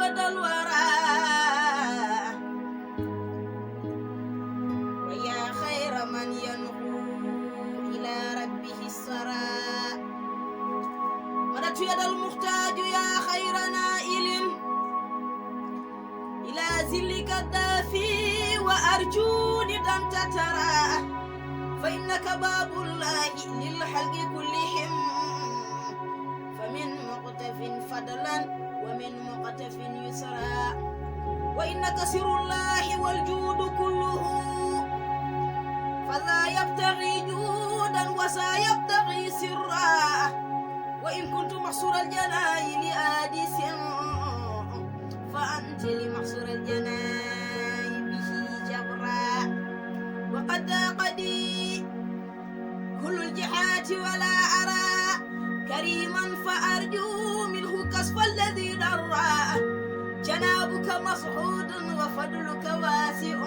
أجود الورى ويا خير من ينهو إلى ربه السرى مددت يد المحتاج يا خير نائل إلى ذلك الدافي وأرجو ندم تترى فإنك باب الله للحق كلهم فمن مقتف فضلا ومن مقتف يسرا وإنك سر الله والجود كله فذا يبتغي جودا وسا يبتغي سرا وإن كنت محصور الجناي لآدس فأنت لمحصور الجناي به جبرا وقد ضاقني كل الجحات ولا أرى كريما فأرجو منه كسف الذي درى جنابك مصعود وفضلك واسع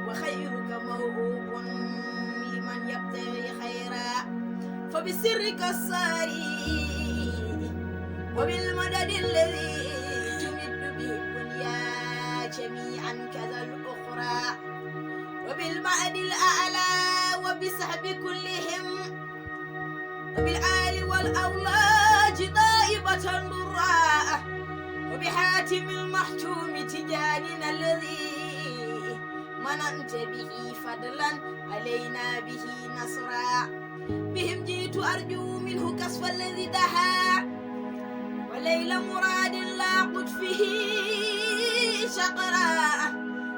وخيرك موهوب لمن يبتغي خيرا فبسرك الساري وبالمدد الذي تمد به الدنيا جميعا كذا الأخرى وبالمعد الأعلى وبسحب كلهم وبالآل والأولاد دائبة ضراء وبحاتم المحتوم تجاننا الذي مننت به فضلا علينا به نصرا بهم جئت أرجو منه كسف الذي دها وليل مراد لا قطفه شقرا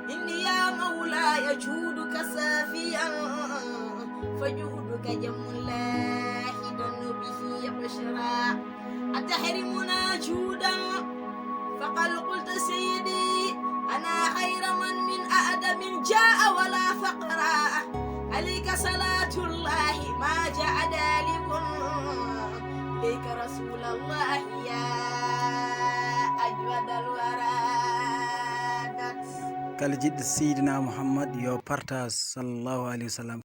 إني يا مولاي جودك سافيا فجودك جم لاحدا به بشرا أتحرمنا جودا فقد قلت سيدي أنا خير من أدم جاء ولا فقرا عليك صلاة الله ما جاء دالب إليك رسول الله يا أجود الورى kala jiɗɗo seydina mouhammad yo partage sallllahu alayhi wa sallam